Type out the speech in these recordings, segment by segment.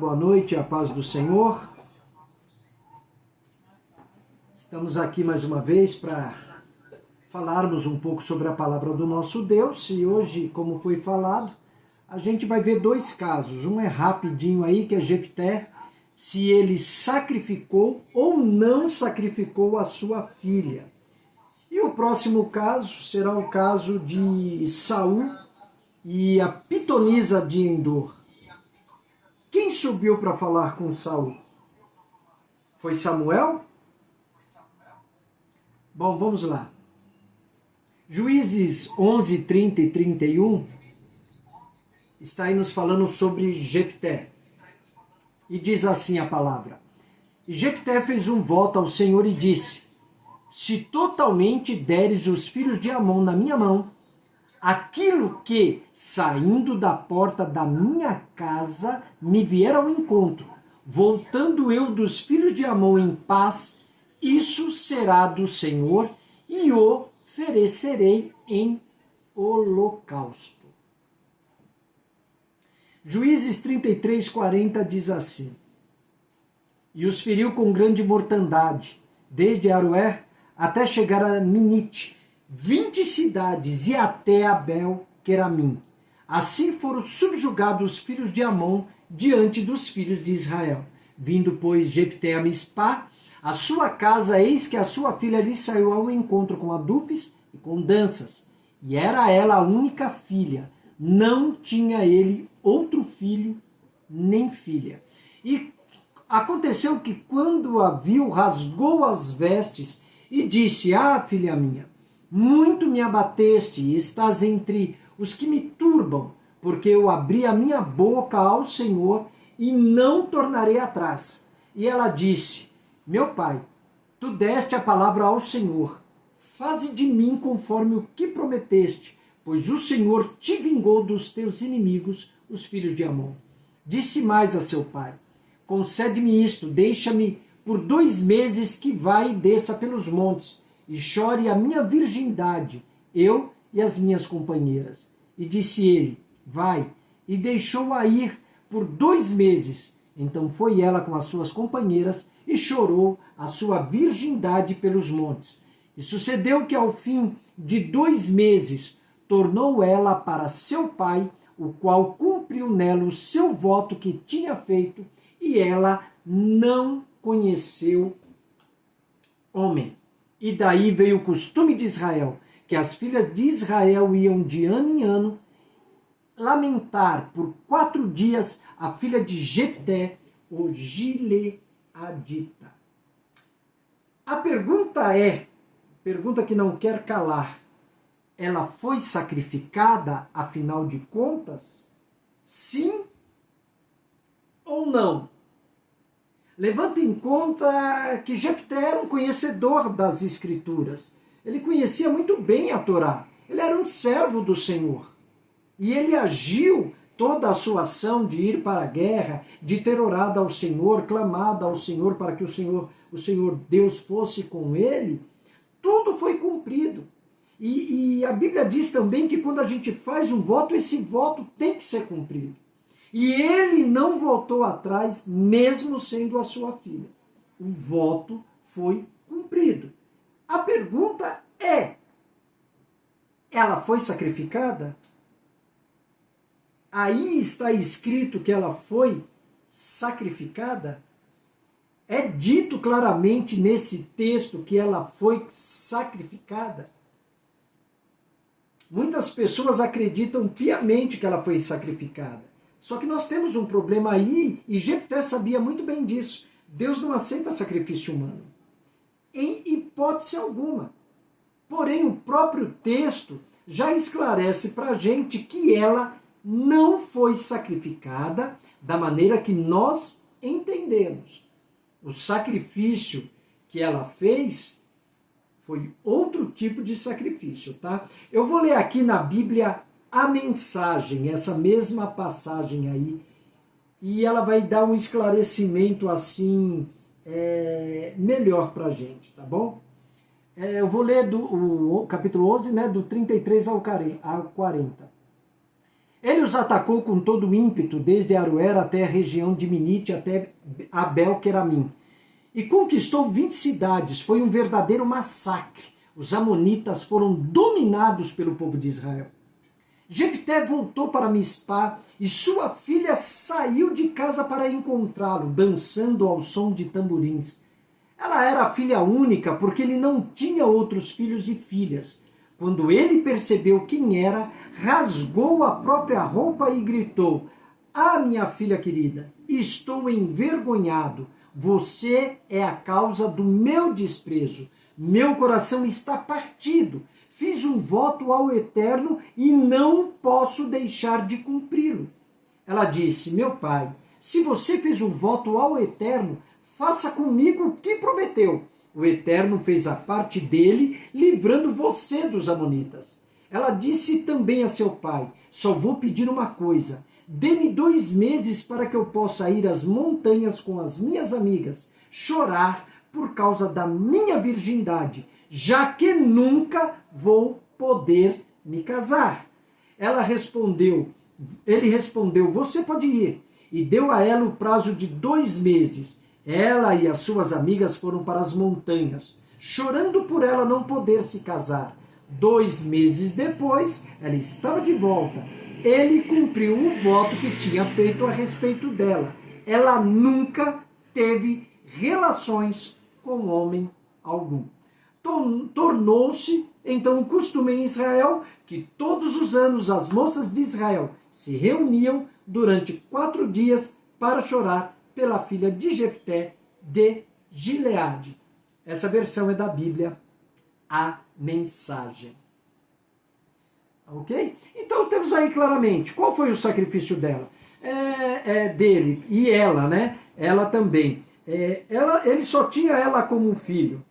boa noite, a paz do Senhor. Estamos aqui mais uma vez para falarmos um pouco sobre a palavra do nosso Deus. E hoje, como foi falado, a gente vai ver dois casos. Um é rapidinho aí, que é Jefté, se ele sacrificou ou não sacrificou a sua filha. E o próximo caso será o caso de Saul e a pitonisa de Endor. Quem subiu para falar com Saul? Foi Samuel? Bom, vamos lá. Juízes 11, 30 e 31 está aí nos falando sobre Jefté. E diz assim a palavra: E Jefté fez um voto ao Senhor e disse: Se totalmente deres os filhos de Amon na minha mão, aquilo que, saindo da porta da minha casa, me vier ao encontro, voltando eu dos filhos de Amon em paz, isso será do Senhor e o oferecerei em holocausto. Juízes 33, 40 diz assim: E os feriu com grande mortandade, desde Aroer até chegar a Minite, 20 cidades e até Abel-Queramim. Assim foram subjugados os filhos de Amon diante dos filhos de Israel. Vindo, pois, Jefté a Mispá, a sua casa, eis que a sua filha lhe saiu ao encontro com adufes e com danças. E era ela a única filha, não tinha ele outro filho nem filha. E aconteceu que quando a viu, rasgou as vestes e disse: Ah, filha minha, muito me abateste e estás entre os que me turbam, porque eu abri a minha boca ao Senhor e não tornarei atrás. E ela disse: Meu pai, tu deste a palavra ao Senhor, faze de mim conforme o que prometeste, pois o Senhor te vingou dos teus inimigos, os filhos de Amon. Disse mais a seu pai: Concede-me isto, deixa-me por 2 meses que vá e desça pelos montes, e chore a minha virgindade, eu e as minhas companheiras. E disse ele: Vai, e deixou-a ir por 2 meses. Então foi ela com as suas companheiras e chorou a sua virgindade pelos montes. E sucedeu que ao fim de 2 meses tornou ela para seu pai, o qual cumpriu nela o seu voto que tinha feito, e ela não conheceu homem. E daí veio o costume de Israel, que as filhas de Israel iam de ano em ano lamentar por 4 dias a filha de Jefté, o Gileadita. A pergunta que não quer calar, ela foi sacrificada, afinal de contas? Sim ou não? Levanta em conta que Jefté era um conhecedor das Escrituras. Ele conhecia muito bem a Torá. Ele era um servo do Senhor. E ele agiu toda a sua ação de ir para a guerra, de ter orado ao Senhor, clamado ao Senhor para que o Senhor Deus fosse com ele. Tudo foi cumprido. E a Bíblia diz também que quando a gente faz um voto, esse voto tem que ser cumprido. E ele não voltou atrás, mesmo sendo a sua filha. O voto foi cumprido. A pergunta é: ela foi sacrificada? Aí está escrito que ela foi sacrificada? É dito claramente nesse texto que ela foi sacrificada? Muitas pessoas acreditam piamente que ela foi sacrificada. Só que nós temos um problema aí, e Jefté sabia muito bem disso. Deus não aceita sacrifício humano, em hipótese alguma. Porém, o próprio texto já esclarece para a gente que ela não foi sacrificada da maneira que nós entendemos. O sacrifício que ela fez foi outro tipo de sacrifício, tá? Eu vou ler aqui na Bíblia a mensagem, essa mesma passagem aí, e ela vai dar um esclarecimento assim melhor para a gente, tá bom? Eu vou ler o capítulo 11, né, do 33 ao 40. Ele os atacou com todo o ímpeto, desde Aroer até a região de Minite, até Abel-Queramim. E conquistou 20 cidades. Foi um verdadeiro massacre. Os amonitas foram dominados pelo povo de Israel. Jefté voltou para Mispá e sua filha saiu de casa para encontrá-lo, dançando ao som de tamborins. Ela era a filha única porque ele não tinha outros filhos e filhas. Quando ele percebeu quem era, rasgou a própria roupa e gritou: "Ah, minha filha querida, estou envergonhado. Você é a causa do meu desprezo. Meu coração está partido. Fiz um voto ao Eterno e não posso deixar de cumpri-lo." Ela disse: "Meu pai, se você fez um voto ao Eterno, faça comigo o que prometeu." O Eterno fez a parte dele, livrando você dos amonitas. Ela disse também a seu pai: "Só vou pedir uma coisa. Dê-me 2 meses para que eu possa ir às montanhas com as minhas amigas, chorar por causa da minha virgindade, já que nunca vou poder me casar." Ele respondeu: "Você pode ir." E deu a ela o prazo de 2 meses. Ela e as suas amigas foram para as montanhas, chorando por ela não poder se casar. 2 meses depois, ela estava de volta. Ele cumpriu o voto que tinha feito a respeito dela. Ela nunca teve relações com homem algum. Tornou-se então um costume em Israel que todos os anos as moças de Israel se reuniam durante 4 dias para chorar pela filha de Jefté de Gileade. Essa versão é da Bíblia, a Mensagem. Ok? Então temos aí claramente qual foi o sacrifício dela, dele e ela, né? Ela também. Ele só tinha ela como filho.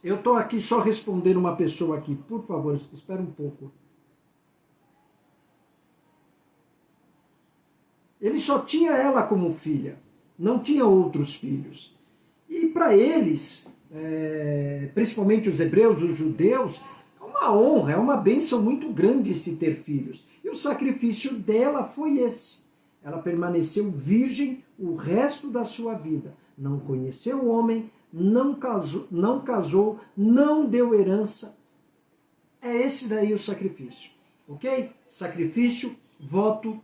Eu estou aqui só respondendo uma pessoa aqui, por favor, espera um pouco. Ele só tinha ela como filha, não tinha outros filhos. E para eles, principalmente os hebreus, os judeus, é uma honra, é uma bênção muito grande se ter filhos. E o sacrifício dela foi esse. Ela permaneceu virgem o resto da sua vida. Não conheceu o homem, não casou, não deu herança. É esse daí o sacrifício. Ok? Sacrifício, voto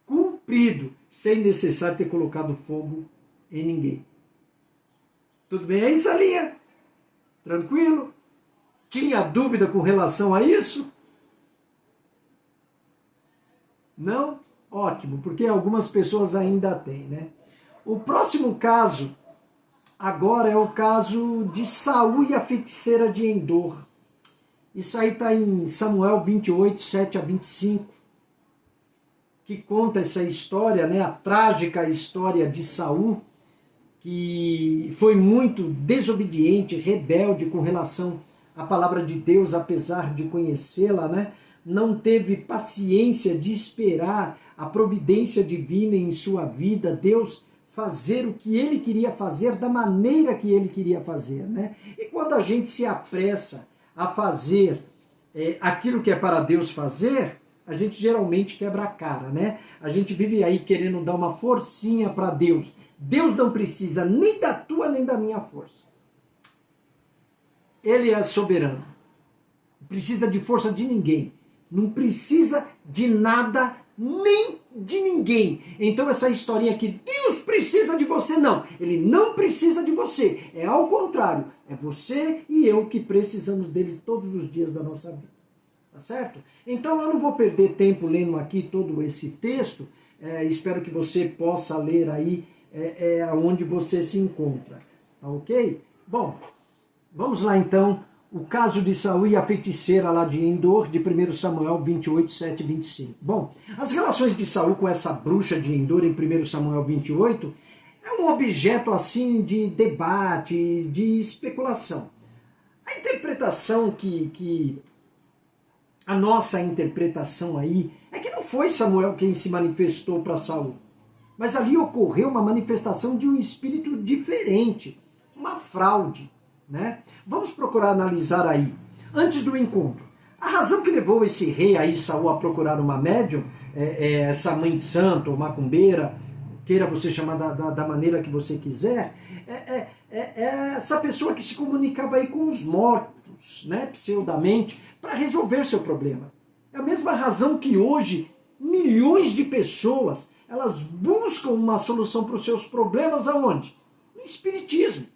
cumprido, sem necessário ter colocado fogo em ninguém. Tudo bem aí, Salinha? Tranquilo? Tinha dúvida com relação a isso? Não? Ótimo, porque algumas pessoas ainda têm, né? O próximo caso, agora, é o caso de Saul e a feiticeira de Endor. Isso aí está em Samuel 28, 7 a 25, que conta essa história, né? A trágica história de Saul, que foi muito desobediente, rebelde com relação à palavra de Deus, apesar de conhecê-la, né? Não teve paciência de esperar a providência divina em sua vida, Deus fazer o que ele queria fazer da maneira que ele queria fazer, né? E quando a gente se apressa a fazer aquilo que é para Deus fazer, a gente geralmente quebra a cara, né? A gente vive aí querendo dar uma forcinha para Deus. Deus não precisa nem da tua nem da minha força. Ele é soberano. Não precisa de força de ninguém. Não precisa de nada nem de ninguém. Então essa historinha que Deus precisa de você, não. Ele não precisa de você. É ao contrário. É você e eu que precisamos dele todos os dias da nossa vida. Tá certo? Então eu não vou perder tempo lendo aqui todo esse texto. Espero que você possa ler aí onde você se encontra. Tá ok? Bom, vamos lá então. O caso de Saul e a feiticeira lá de Endor, de 1 Samuel 28, 7 e 25. Bom, as relações de Saul com essa bruxa de Endor em 1 Samuel 28 é um objeto assim de debate, de especulação. A interpretação a nossa interpretação aí é que não foi Samuel quem se manifestou para Saul, mas ali ocorreu uma manifestação de um espírito diferente, uma fraude. Né? Vamos procurar analisar aí. Antes do encontro, A razão que levou esse rei aí, Saul, a procurar uma médium, essa mãe de santo, ou macumbeira, queira você chamar da maneira que você quiser, essa pessoa que se comunicava aí com os mortos, né, pseudamente, para resolver seu problema. É a mesma razão que hoje milhões de pessoas, elas buscam uma solução para os seus problemas aonde? No espiritismo.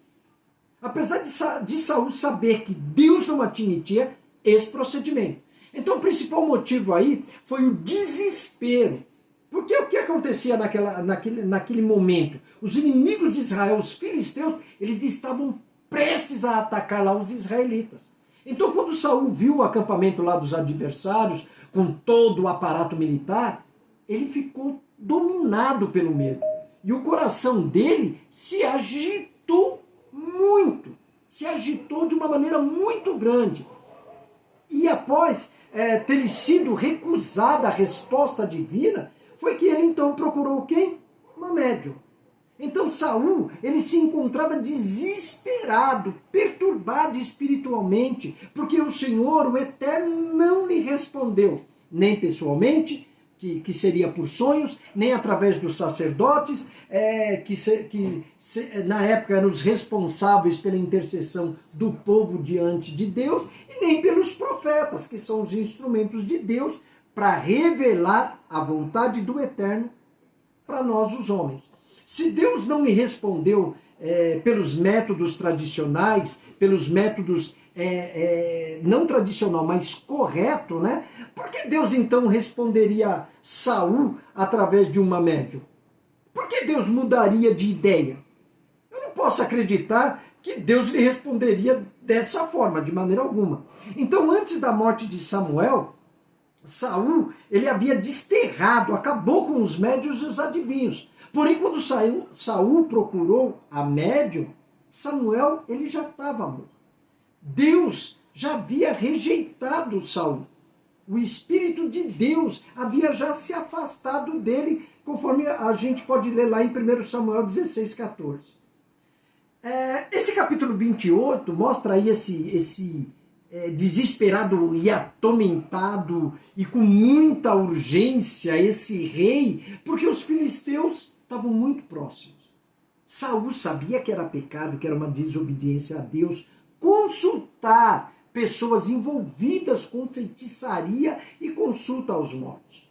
Apesar de Saul saber que Deus não admitia esse procedimento. Então o principal motivo aí foi o desespero. Porque o que acontecia naquele momento? Os inimigos de Israel, os filisteus, eles estavam prestes a atacar lá os israelitas. Então quando Saul viu o acampamento lá dos adversários, com todo o aparato militar, ele ficou dominado pelo medo. E o coração dele se agitou muito. Se agitou de uma maneira muito grande. E após ter sido recusada a resposta divina, foi que ele então procurou quem? Uma médium. Então Saul, ele se encontrava desesperado, perturbado espiritualmente, porque o Senhor, o Eterno, não lhe respondeu, nem pessoalmente, que seria por sonhos, nem através dos sacerdotes, que na época eram os responsáveis pela intercessão do povo diante de Deus, e nem pelos profetas, que são os instrumentos de Deus para revelar a vontade do Eterno para nós, os homens. Se Deus não me respondeu pelos métodos tradicionais, pelos métodos não tradicional, mas correto, né? Por que Deus então responderia Saul através de uma médium? Por que Deus mudaria de ideia? Eu não posso acreditar que Deus lhe responderia dessa forma, de maneira alguma. Então, antes da morte de Samuel, Saul, ele havia desterrado, acabou com os médiuns e os adivinhos. Porém, quando Saul procurou a médium, Samuel, ele já estava morto. Deus já havia rejeitado Saul. O Espírito de Deus havia já se afastado dele, conforme a gente pode ler lá em 1 Samuel 16, 14. Esse capítulo 28 mostra aí esse desesperado e atormentado e com muita urgência esse rei, porque os filisteus estavam muito próximos. Saul sabia que era pecado, que era uma desobediência a Deus, consultar pessoas envolvidas com feitiçaria e consulta aos mortos.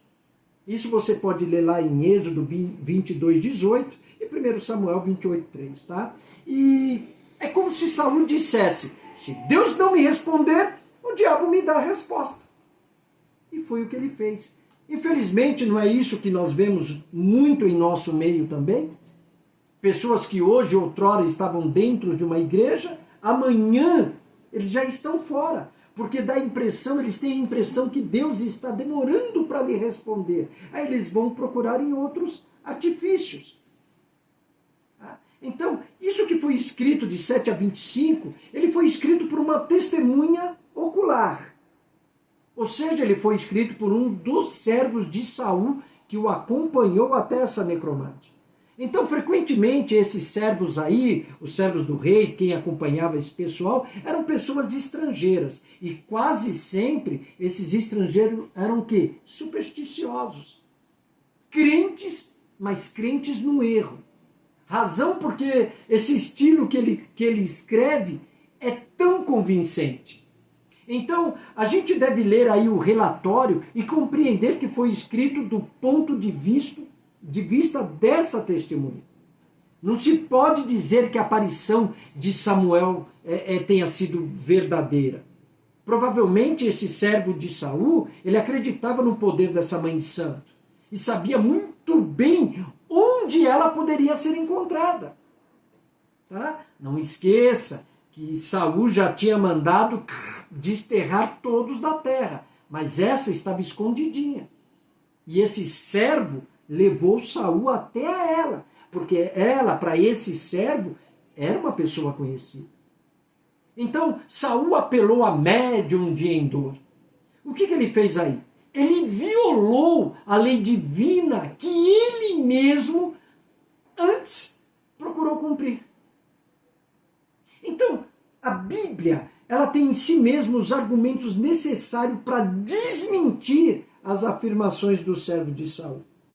Isso você pode ler lá em Êxodo 22, 18 e 1 Samuel 28, 3, tá? E é como se Saul dissesse, se Deus não me responder, o diabo me dá a resposta. E foi o que ele fez. Infelizmente, não é isso que nós vemos muito em nosso meio também? Pessoas que hoje, outrora, estavam dentro de uma igreja, amanhã eles já estão fora. Porque eles têm a impressão que Deus está demorando para lhe responder. Aí eles vão procurar em outros artifícios. Então, isso que foi escrito de 7 a 25, ele foi escrito por uma testemunha ocular. Ou seja, ele foi escrito por um dos servos de Saul que o acompanhou até essa necromante. Então, frequentemente, esses servos aí, os servos do rei, quem acompanhava esse pessoal, eram pessoas estrangeiras. E quase sempre, esses estrangeiros eram o quê? Supersticiosos. Crentes, mas crentes no erro. Razão porque esse estilo que ele escreve é tão convincente. Então, a gente deve ler aí o relatório e compreender que foi escrito do ponto de vista dessa testemunha. Não se pode dizer que a aparição de Samuel tenha sido verdadeira. Provavelmente esse servo de Saul, ele acreditava no poder dessa mãe de santo e sabia muito bem onde ela poderia ser encontrada. Tá? Não esqueça que Saul já tinha mandado desterrar todos da terra, mas essa estava escondidinha. E esse servo levou Saul até a ela, porque ela, para esse servo, era uma pessoa conhecida. Então, Saul apelou a médium de Endor. O que ele fez aí? Ele violou a lei divina que ele mesmo antes procurou cumprir. Então, a Bíblia, ela tem em si mesma os argumentos necessários para desmentir as afirmações do servo de Saul.